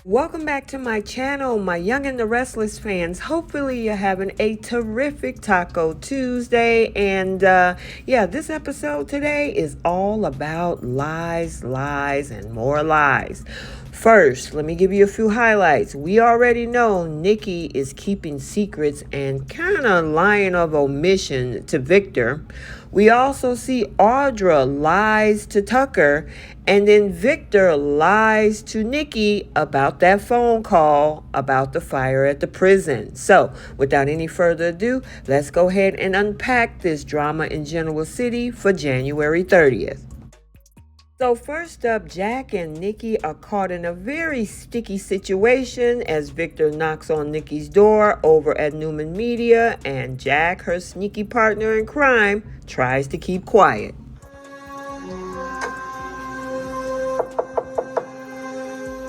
Welcome back to my channel, my Young and the Restless fans. Hopefully you're having a terrific Taco Tuesday. And yeah, this episode today is all about lies, lies, and more lies. First, let me give you a few highlights. We already know Nikki is keeping secrets and kind of lying of omission to Victor. We also see Audra lies to Tucker, and then Victor lies to Nikki about that phone call about the fire at the prison. So, without any further ado, let's go ahead and unpack this drama in Genoa City for January 30th. So first up, Jack and Nikki are caught in a very sticky situation as Victor knocks on Nikki's door over at Newman Media, and Jack, her sneaky partner in crime, tries to keep quiet.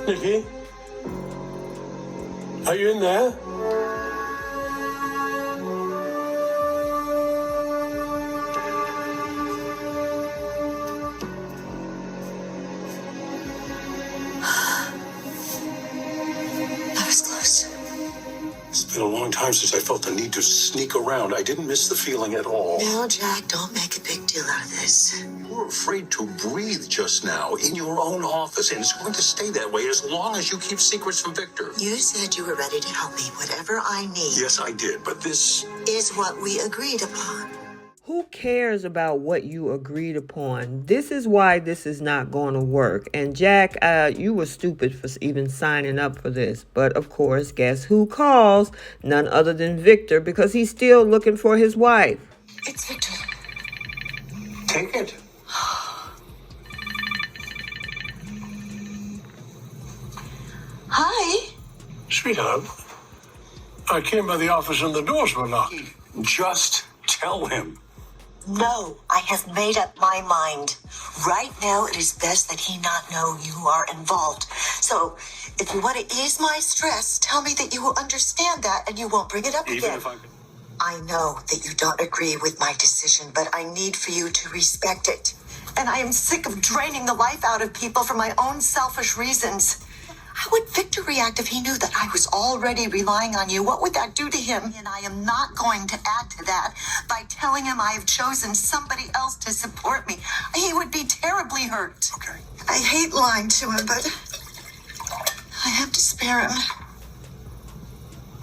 Nikki? Are you in there? It's been a long time since I felt the need to sneak around. I didn't miss the feeling at all. Now, Jack, don't make a big deal out of this. You were afraid to breathe just now in your own office, and it's going to stay that way as long as you keep secrets from Victor. You said you were ready to help me, whatever I need. Yes, I did, but this is what we agreed upon. Who cares about what you agreed upon? This is why this is not going to work. And Jack, you were stupid for even signing up for this. But of course, guess who calls? None other than Victor, because he's still looking for his wife. It's Victor. Take it. Hi. Sweetheart, I came by the office and the doors were locked. Just tell him. No, I have made up my mind. Right now, it is best that he not know you are involved. So, if you want to ease my stress, tell me that you will understand that and you won't bring it up again. I know that you don't agree with my decision, but I need for you to respect it. And I am sick of draining the life out of people for my own selfish reasons. How would Victor react if he knew that I was already relying on you? What would that do to him? And I am not going to add to that by telling him I have chosen somebody else to support me. He would be terribly hurt. Okay. I hate lying to him, but I have to spare him.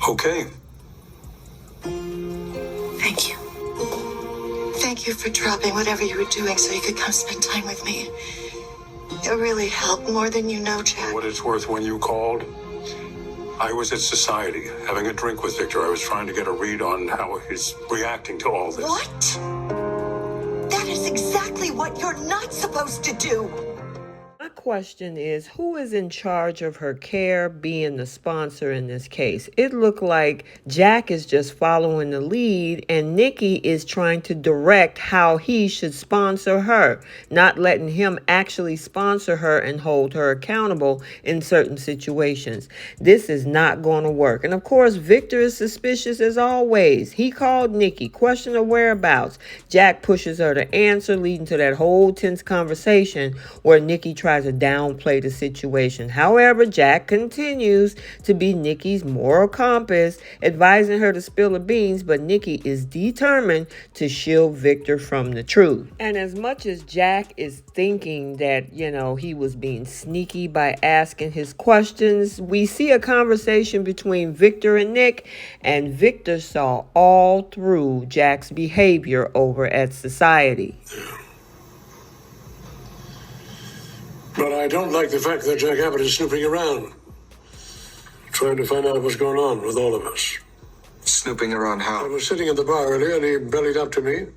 Okay. Thank you. Thank you for dropping whatever you were doing so you could come spend time with me. It really helped more than you know, Jack. For what it's worth, when you called, I was at Society having a drink with Victor. I was trying to get a read on how he's reacting to all this. What? That is exactly what you're not supposed to do. My question is, who is in charge of her care being the sponsor in this case? It looked like Jack is just following the lead and Nikki is trying to direct how he should sponsor her, not letting him actually sponsor her and hold her accountable in certain situations. This is not going to work. And of course, Victor is suspicious as always. He called Nikki, questioned her whereabouts. Jack pushes her to answer, leading to that whole tense conversation where Nikki tries to downplay the situation. However, Jack continues to be Nikki's moral compass, advising her to spill the beans, but Nikki is determined to shield Victor from the truth. And as much as Jack is thinking that, he was being sneaky by asking his questions, we see a conversation between Victor and Nick, and Victor saw all through Jack's behavior over at Society. But I don't like the fact that Jack Abbott is snooping around, trying to find out what's going on with all of us. Snooping around how? I was sitting in the bar earlier and he bellied up to me,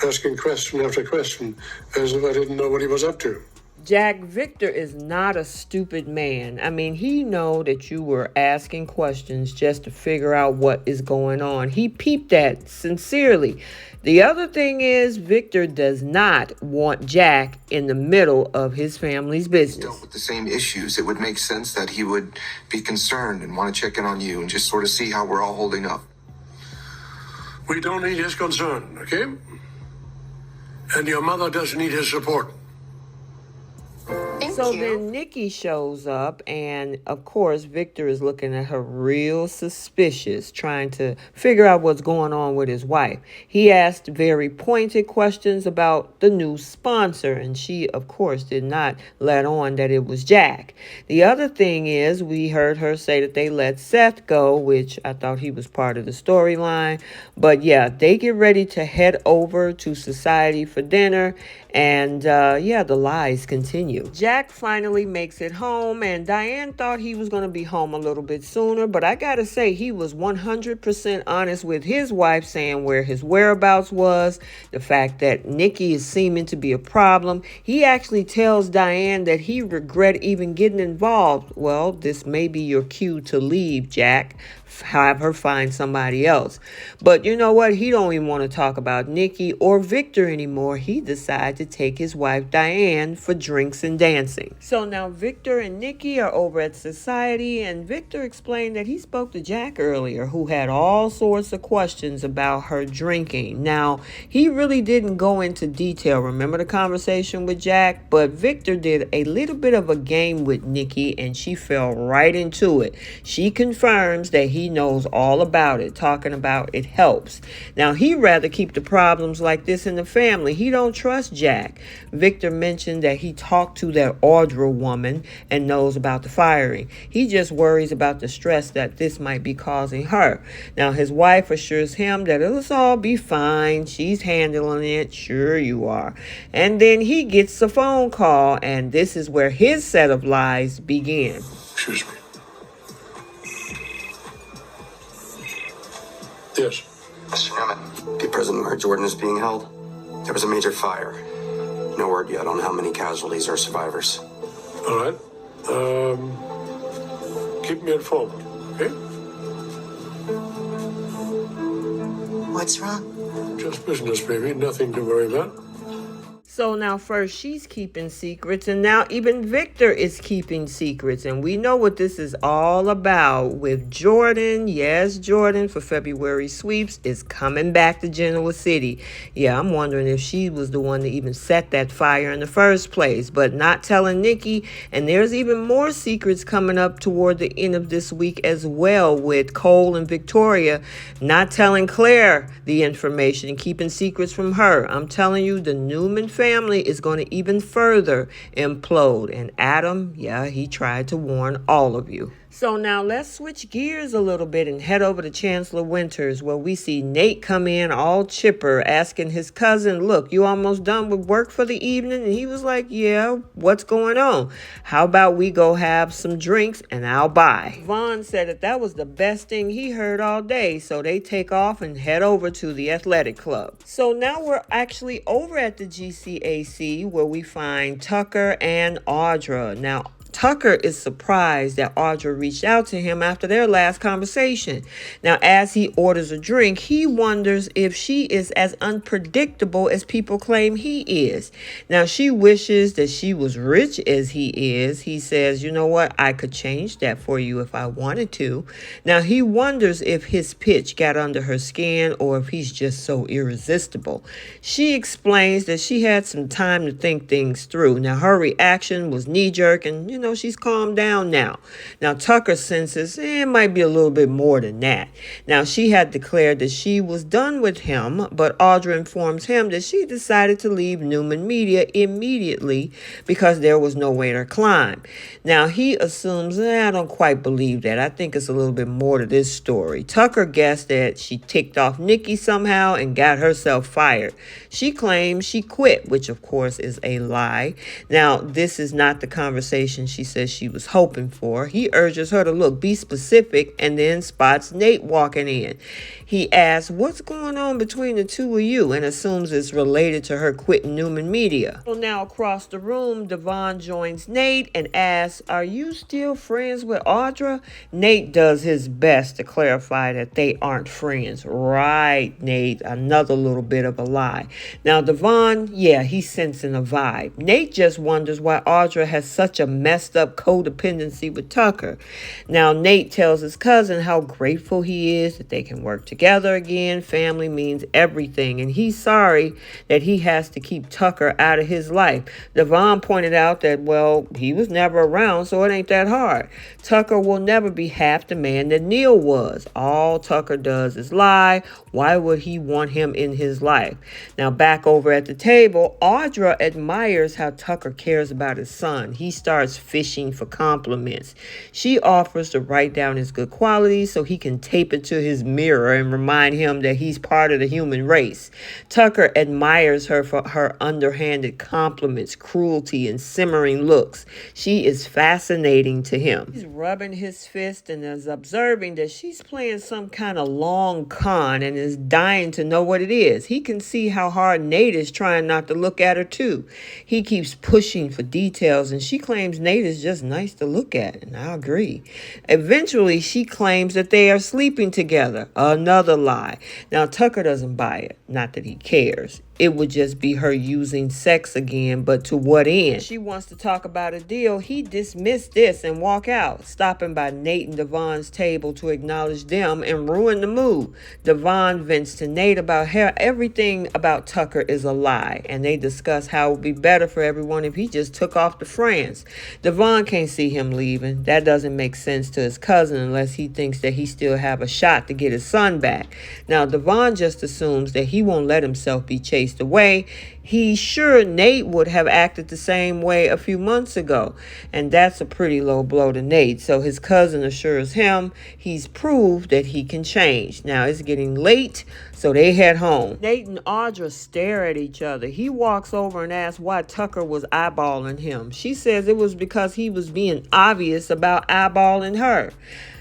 asking question after question, as if I didn't know what he was up to. Jack, Victor is not a stupid man. I mean, he know that you were asking questions just to figure out what is going on. He peeped that sincerely. The other thing is, Victor does not want Jack in the middle of his family's business. Dealt with the same issues. It would make sense that he would be concerned and want to check in on you and just sort of see how we're all holding up. We don't need his concern, okay? And your mother doesn't need his support. Thank So then Nikki shows up, and of course, Victor is looking at her real suspicious, trying to figure out what's going on with his wife. He asked very pointed questions about the new sponsor, and she, of course, did not let on that it was Jack. The other thing is, we heard her say that they let Seth go, which I thought he was part of the storyline. But yeah, they get ready to head over to Society for dinner. And the lies continue. Jack finally makes it home, and Diane thought he was going to be home a little bit sooner, but I gotta say, he was 100% honest with his wife, saying where his whereabouts was, the fact that Nikki is seeming to be a problem. He actually tells Diane that he regret even getting involved. Well, this may be your cue to leave, Jack. Have her find somebody else. But you know what? He don't even want to talk about Nikki or Victor anymore. He decided to take his wife Diane for drinks and dancing. So now Victor and Nikki are over at Society, and Victor explained that he spoke to Jack earlier, who had all sorts of questions about her drinking. Now, he really didn't go into detail. Remember the conversation with Jack? But Victor did a little bit of a game with Nikki, and she fell right into it. She confirms that he knows all about it, talking about it helps. Now, he'd rather keep the problems like this in the family. He don't trust Jack. Victor mentioned that he talked to that Audra woman and knows about the firing. He just worries about the stress that this might be causing her. Now, his wife assures him that it'll all be fine. She's handling it. Sure you are. And then he gets a phone call, and this is where his set of lies begin. Excuse me. Yes. Mr. Hammond, be present where Jordan is being held. There was a major fire. No word yet on how many casualties or survivors. All right. Keep me informed, okay? What's wrong? Just business, baby. Nothing to worry about. So now first she's keeping secrets, and now even Victor is keeping secrets. And we know what this is all about with Jordan. Yes, Jordan for February sweeps is coming back to Genoa City. Yeah, I'm wondering if she was the one that even set that fire in the first place, but not telling Nikki. And there's even more secrets coming up toward the end of this week as well, with Cole and Victoria not telling Claire the information and keeping secrets from her. I'm telling you, the Newman family is going to even further implode. And Adam, yeah, he tried to warn all of you. So now let's switch gears a little bit and head over to Chancellor Winters, where we see Nate come in all chipper, asking his cousin, look, you almost done with work for the evening? And he was like, yeah, what's going on? How about we go have some drinks and I'll buy? Vaughn said that was the best thing he heard all day. So they take off and head over to the athletic club. So now we're actually over at the GCAC, where we find Tucker and Audra. Now, Tucker is surprised that Audra reached out to him after their last conversation. Now, as he orders a drink, he wonders if she is as unpredictable as people claim he is. Now, she wishes that she was rich as he is. He says, you know what, I could change that for you if I wanted to. Now, he wonders if his pitch got under her skin or if he's just so irresistible. She explains that she had some time to think things through. Now, her reaction was knee-jerk, and she's calmed down now. Now, Tucker senses it might be a little bit more than that. Now, she had declared that she was done with him, but Audra informs him that she decided to leave Newman Media immediately because there was no way to climb. Now, he assumes, I don't quite believe that. I think it's a little bit more to this story. Tucker guessed that she ticked off Nikki somehow and got herself fired. She claims she quit, which of course is a lie. Now, this is not the conversation she says she was hoping for. He urges her to be specific, and then spots Nate walking in. He asks, what's going on between the two of you, and assumes it's related to her quitting Newman Media. So now across the room, Devon joins Nate and asks, are you still friends with Audra? Nate does his best to clarify that they aren't friends. Right, Nate, another little bit of a lie. Now, Devon, yeah, he's sensing a vibe. Nate just wonders why Audra has such a mess messed up codependency with Tucker. Now, Nate tells his cousin how grateful he is that they can work together again. Family means everything, and he's sorry that he has to keep Tucker out of his life. Devon pointed out that, well, he was never around, so it ain't that hard. Tucker will never be half the man that Neil was. All Tucker does is lie. Why would he want him in his life? Now, back over at the table, Audra admires how Tucker cares about his son. He starts fishing for compliments. She offers to write down his good qualities so he can tape it to his mirror and remind him that he's part of the human race. Tucker admires her for her underhanded compliments, cruelty, and simmering looks. She is fascinating to him. He's rubbing his fist and is observing that she's playing some kind of long con and is dying to know what it is. He can see how hard Nate is trying not to look at her too. He keeps pushing for details and she claims Nate is just nice to look at, and I agree. Eventually, she claims that they are sleeping together. Another lie. Now, Tucker doesn't buy it. Not that he cares. It would just be her using sex again, but to what end? She wants to talk about a deal. He dismissed this and walk out, stopping by Nate and Devon's table to acknowledge them and ruin the mood. Devon vents to Nate about how everything about Tucker is a lie, and they discuss how it would be better for everyone if he just took off to France. Devon can't see him leaving. That doesn't make sense to his cousin unless he thinks that he still have a shot to get his son back. Now, Devon just assumes that he won't let himself be chased away. He's sure Nate would have acted the same way a few months ago, and that's a pretty low blow to Nate. So his cousin assures him he's proved that he can change. Now it's getting late, so they head home. Nate and Audra stare at each other. He walks over and asks why Tucker was eyeballing him. She says it was because he was being obvious about eyeballing her.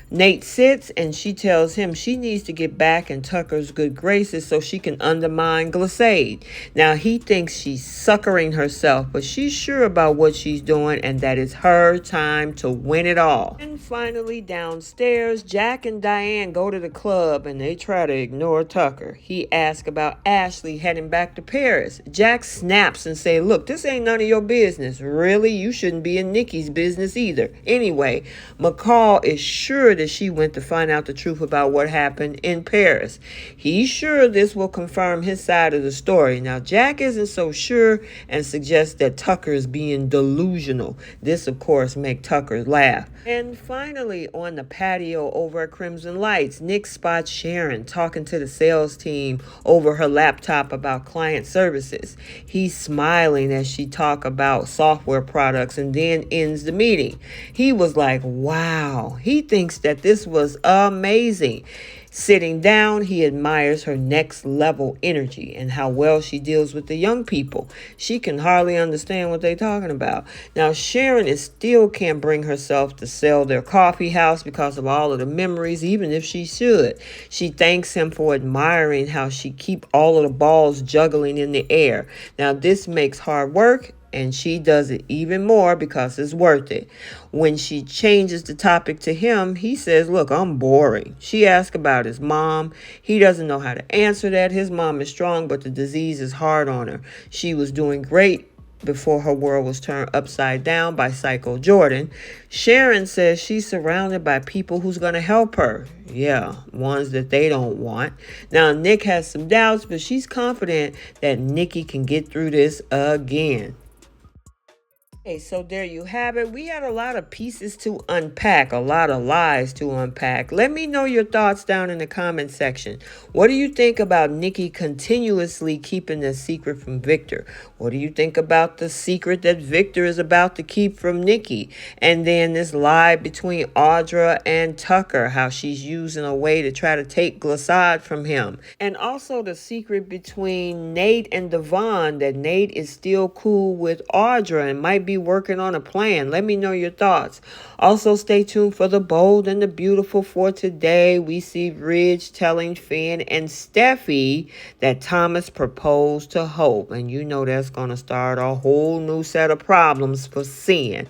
Nate sits and she tells him she needs to get back in Tucker's good graces so she can undermine Deceit. Now he thinks she's suckering herself, but she's sure about what she's doing and that it's her time to win it all. And finally downstairs, Jack and Diane go to the club and they try to ignore Tucker. He asks about Ashley heading back to Paris. Jack snaps and says, look, this ain't none of your business. Really? You shouldn't be in Nikki's business either. Anyway, McCall is sure that she went to find out the truth about what happened in Paris. He's sure this will confirm his side of the story. Now, Jack isn't so sure and suggests that Tucker is being delusional. This, of course, makes Tucker laugh. And finally, on the patio over at Crimson Lights, Nick spots Sharon talking to the sales team over her laptop about client services. He's smiling as she talks about software products and then ends the meeting. He was like, wow. He thinks that this was amazing. Sitting down, he admires her next level energy and how well she deals with the young people. She can hardly understand what they're talking about. Now, Sharon still can't bring herself to sell their coffee house because of all of the memories, even if she should. She thanks him for admiring how she keep all of the balls juggling in the air. Now, this makes hard work, and she does it even more because it's worth it. When she changes the topic to him, he says, look, I'm boring. She asks about his mom. He doesn't know how to answer that. His mom is strong, but the disease is hard on her. She was doing great before her world was turned upside down by Psycho Jordan. Sharon says she's surrounded by people who's going to help her. Yeah, ones that they don't want. Now, Nick has some doubts, but she's confident that Nikki can get through this again. Okay, so there you have it. We had a lot of pieces to unpack, a lot of lies to unpack. Let me know your thoughts down in the comment section. What do you think about Nikki continuously keeping the secret from Victor? What do you think about the secret that Victor is about to keep from Nikki? And then this lie between Audra and Tucker, how she's using a way to try to take Facade from him. And also the secret between Nate and Devon, that Nate is still cool with Audra and might be working on a plan. Let me know your thoughts. Also, stay tuned for the bold and the beautiful for today. We see Ridge telling Finn and Steffi that Thomas proposed to Hope. And you know that's going to start a whole new set of problems for Sin.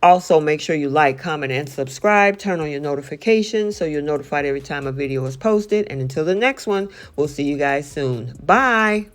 Also, make sure you like, comment, and subscribe. Turn on your notifications so you're notified every time a video is posted. And until the next one, we'll see you guys soon. Bye.